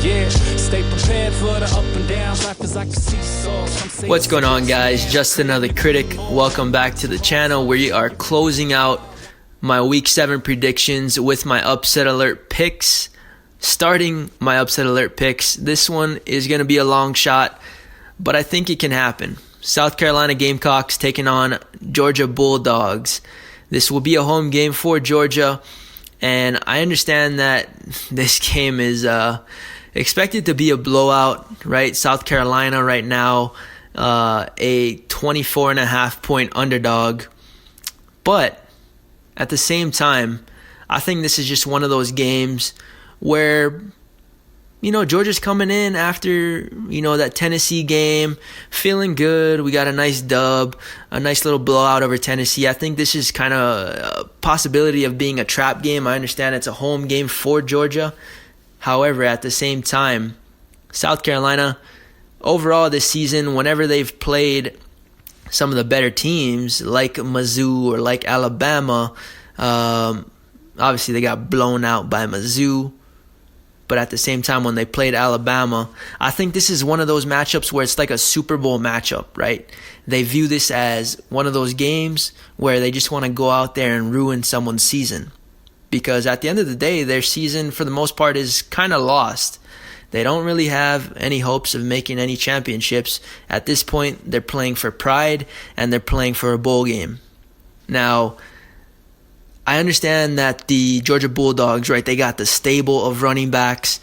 Yeah, stay prepared for the up and downs. Life is like a seesaw. What's going on, guys? Just another critic. Welcome back to the channel. We are closing out my week 7 predictions with my upset alert picks. Starting my upset alert picks, this one is going to be a long shot, but I think it can happen. South Carolina Gamecocks taking on Georgia Bulldogs. This will be a home game for Georgia, and I understand that this game is expected to be a blowout, right? South Carolina right now, a 24.5 point underdog. But at the same time, I think this is just one of those games where, Georgia's coming in after, that Tennessee game, feeling good. We got a nice dub, a nice little blowout over Tennessee. I think this is kind of a possibility of being a trap game. I understand it's a home game for Georgia. However, at the same time, South Carolina, overall this season, whenever they've played some of the better teams like Mizzou or like Alabama, obviously they got blown out by Mizzou. But at the same time, when they played Alabama, I think this is one of those matchups where it's like a Super Bowl matchup, right? They view this as one of those games where they just want to go out there and ruin someone's season. Because at the end of the day, their season, for the most part, is kind of lost. They don't really have any hopes of making any championships. At this point, they're playing for pride, and they're playing for a bowl game. Now, I understand that the Georgia Bulldogs, right, they got the stable of running backs.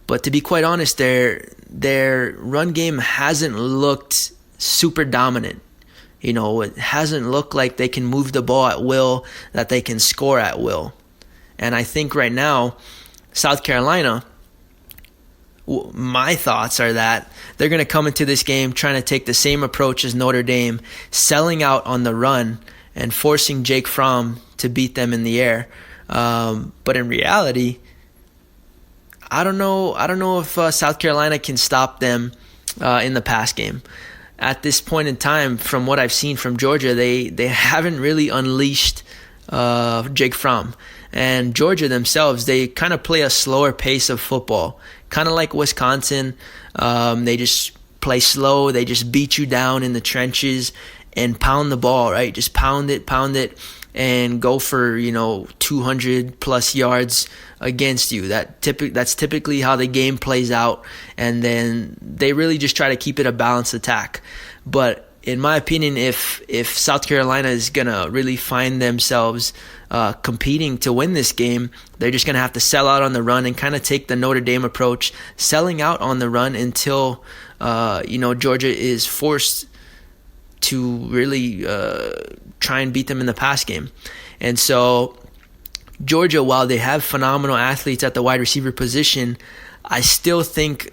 But to be quite honest, their run game hasn't looked super dominant. It hasn't looked like they can move the ball at will, that they can score at will. And I think right now, South Carolina, my thoughts are that they're going to come into this game trying to take the same approach as Notre Dame, selling out on the run and forcing Jake Fromm to beat them in the air. But in reality, I don't know if South Carolina can stop them in the pass game. At this point in time, from what I've seen from Georgia, they haven't really unleashed Jake Fromm. And Georgia themselves, they kind of play a slower pace of football, kind of like Wisconsin. They just play slow. They just beat you down in the trenches and pound the ball, right? Just pound it, and go for 200 plus yards against you. That's typically how the game plays out, and then they really just try to keep it a balanced attack. But in my opinion, if South Carolina is gonna really find themselves competing to win this game, they're just gonna have to sell out on the run and kind of take the Notre Dame approach, selling out on the run until Georgia is forced to really try and beat them in the pass game. And so Georgia, while they have phenomenal athletes at the wide receiver position, I still think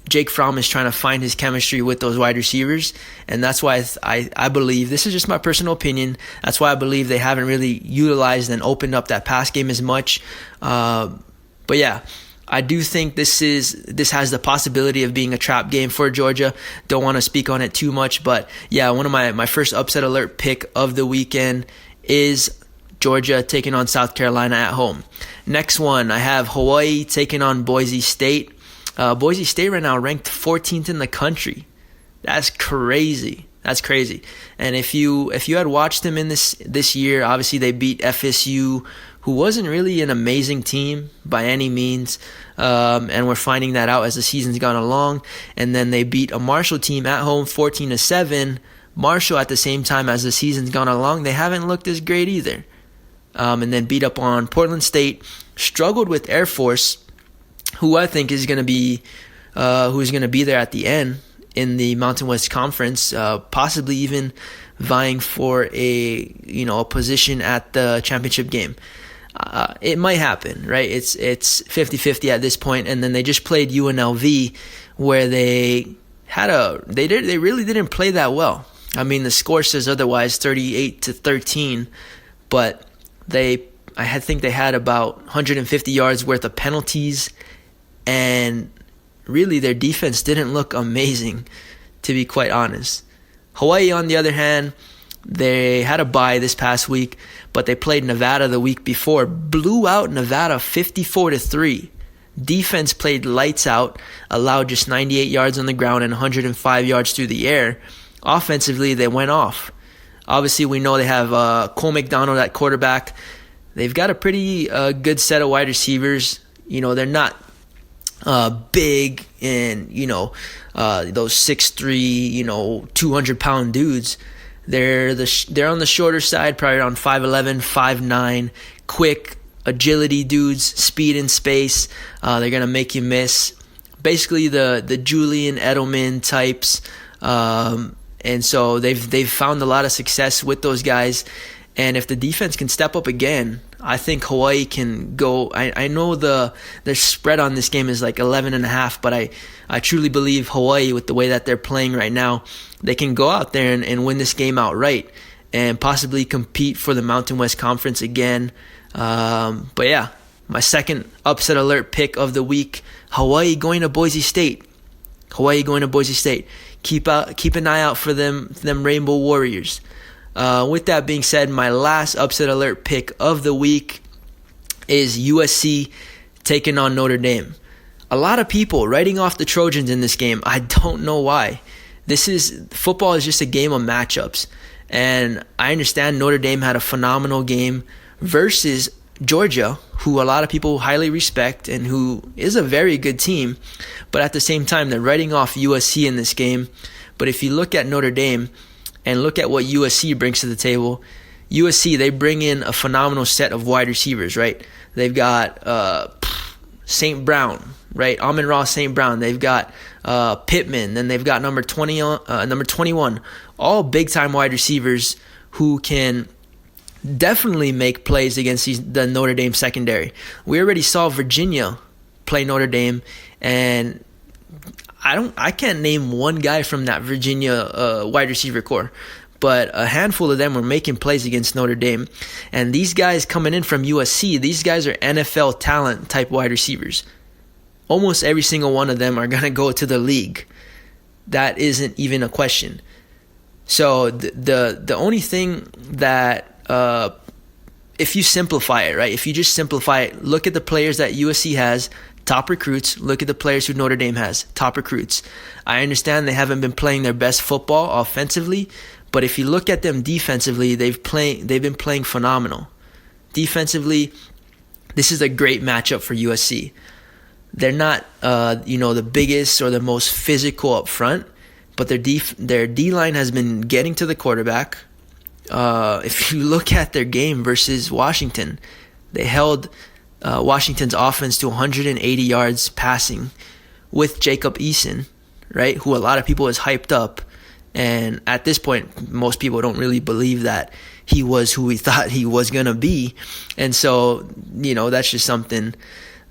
Jake Fromm is trying to find his chemistry with those wide receivers. And that's why I believe, this is just my personal opinion, that's why I believe they haven't really utilized and opened up that pass game as much. But yeah, I do think this has the possibility of being a trap game for Georgia. Don't want to speak on it too much, but yeah, one of my first upset alert pick of the weekend is Georgia taking on South Carolina at home. Next one, I have Hawaii taking on Boise State. Boise State right now ranked 14th in the country. That's crazy. And if you had watched them in this year, obviously they beat FSU, who wasn't really an amazing team by any means, and we're finding that out as the season's gone along. And then they beat a Marshall team at home 14-7. Marshall, at the same time as the season's gone along, they haven't looked as great either. And then beat up on Portland State, struggled with Air Force, who I think is going to be there at the end in the Mountain West Conference, possibly even vying for a position at the championship game. It might happen, right? It's 50-50 at this point. And then they just played UNLV, where they really didn't play that well. I mean, the score says otherwise, 38-13, but I think they had about 150 yards worth of penalties, and really their defense didn't look amazing, to be quite honest. Hawaii, on the other hand, they had a bye this past week, but they played Nevada the week before, blew out Nevada 54-3. Defense played lights out, allowed just 98 yards on the ground and 105 yards through the air. Offensively, they went off. Obviously, we know they have Cole McDonald at quarterback. They've got a pretty good set of wide receivers. They're not big and, those 6'3", 200-pound dudes. They're on the shorter side, probably around 5'11", 5'9", quick agility dudes, speed in space. They're going to make you miss. Basically the Julian Edelman types. And so they've found a lot of success with those guys. And if the defense can step up again, I think Hawaii can go. I know the spread on this game is like 11.5, but I truly believe Hawaii, with the way that they're playing right now, they can go out there and win this game outright and possibly compete for the Mountain West Conference again. But yeah, my second upset alert pick of the week: Hawaii going to Boise State. Keep an eye out for them Rainbow Warriors. With that being said, my last upset alert pick of the week is USC taking on Notre Dame. A lot of people writing off the Trojans in this game. I don't know why. Football is just a game of matchups. And I understand Notre Dame had a phenomenal game versus Georgia, who a lot of people highly respect and who is a very good team. But at the same time, they're writing off USC in this game. But if you look at Notre Dame and look at what USC brings to the table, USC, they bring in a phenomenal set of wide receivers, right? They've got St. Brown, right? Amon-Ra St. Brown. They've got Pittman. Then they've got number 21. All big-time wide receivers who can definitely make plays against the Notre Dame secondary. We already saw Virginia play Notre Dame, and I can't name one guy from that Virginia wide receiver core, but a handful of them were making plays against Notre Dame. And these guys coming in from USC, these guys are NFL talent type wide receivers. Almost every single one of them are going to go to the league. That isn't even a question. So the only thing that if you simplify it, right? If you just simplify it, look at the players that USC has, top recruits. Look at the players who Notre Dame has, top recruits. I understand they haven't been playing their best football offensively, but if you look at them defensively, they've been playing phenomenal. Defensively, this is a great matchup for USC. They're not the biggest or the most physical up front, but their D-line has been getting to the quarterback. If you look at their game versus Washington, they held Washington's offense to 180 yards passing with Jacob Eason, right, who a lot of people has hyped up. And at this point, most people don't really believe that he was who we thought he was going to be. And so, that's just something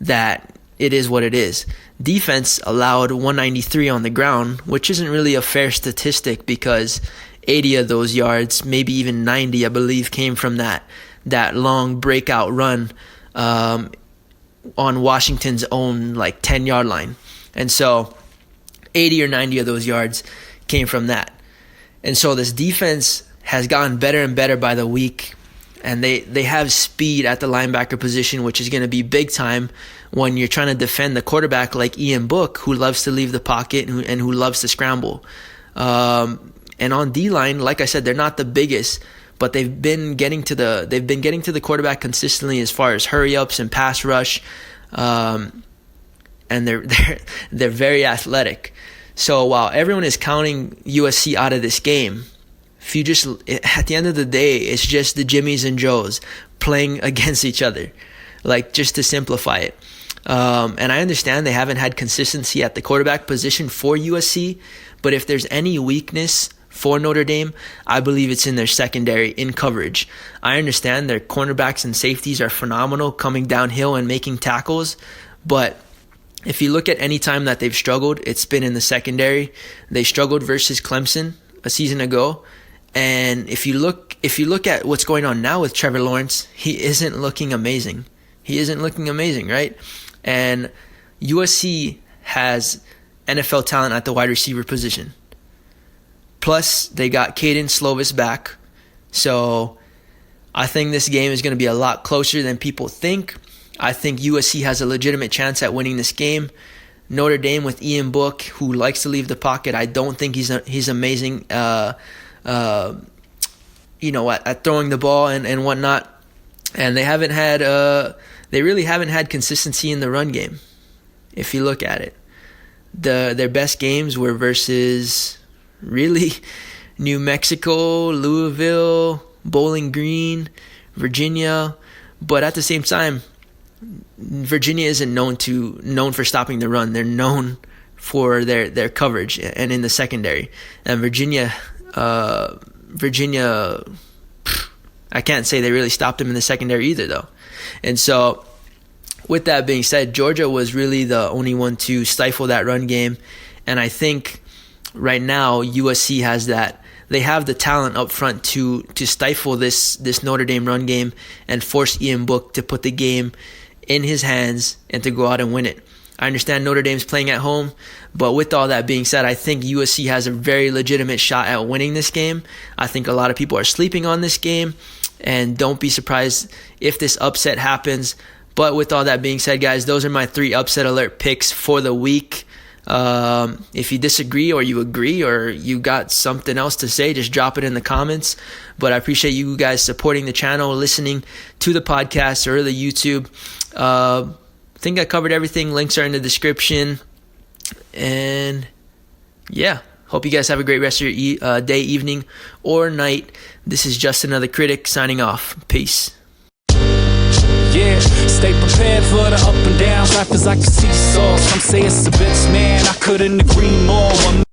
that it is what it is. Defense allowed 193 on the ground, which isn't really a fair statistic because 80 of those yards, maybe even 90, I believe, came from that long breakout run on Washington's own 10-yard line. And so 80 or 90 of those yards came from that. And so this defense has gotten better and better by the week, and they have speed at the linebacker position, which is going to be big time when you're trying to defend the quarterback like Ian Book, who loves to leave the pocket and who loves to scramble. And on D-line, like I said, they're not the biggest, but they've been getting to the quarterback consistently as far as hurry ups and pass rush, and they're very athletic. So while everyone is counting USC out of this game, if you just at the end of the day, it's just the Jimmies and Joes playing against each other, just to simplify it. And I understand they haven't had consistency at the quarterback position for USC, but if there's any weakness for Notre Dame, I believe it's in their secondary in coverage. I understand their cornerbacks and safeties are phenomenal coming downhill and making tackles, but if you look at any time that they've struggled, it's been in the secondary. They struggled versus Clemson a season ago, and if you look at what's going on now with Trevor Lawrence, he isn't looking amazing. Right? And USC has NFL talent at the wide receiver position. Plus, they got Caden Slovis back. So I think this game is going to be a lot closer than people think. I think USC has a legitimate chance at winning this game. Notre Dame with Ian Book, who likes to leave the pocket, I don't think he's amazing, at throwing the ball and whatnot. And they really haven't had consistency in the run game. If you look at it, their best games were versus really New Mexico, Louisville, Bowling Green, Virginia. But at the same time, Virginia isn't known for stopping the run. They're known for their coverage and in the secondary. And Virginia, I can't say they really stopped them in the secondary either, though. And so, with that being said, Georgia was really the only one to stifle that run game. And I think right now USC has that. They have the talent up front to stifle this Notre Dame run game and force Ian Book to put the game in his hands and to go out and win it. I understand Notre Dame's playing at home, but with all that being said, I think USC has a very legitimate shot at winning this game. I think a lot of people are sleeping on this game, and don't be surprised if this upset happens. But with all that being said, guys, those are my 3 upset alert picks for the week. If you disagree or you agree or you got something else to say, just drop it in the comments. But I appreciate you guys supporting the channel, listening to the podcast or the YouTube. I think I covered everything. Links are in the description. And yeah, hope you guys have a great rest of your day, evening, or night. This is Just Another Critic signing off. Peace. Yeah, stay prepared for the up and downs. Life is like a seesaw. Some say it's a bitch, man, I couldn't agree more.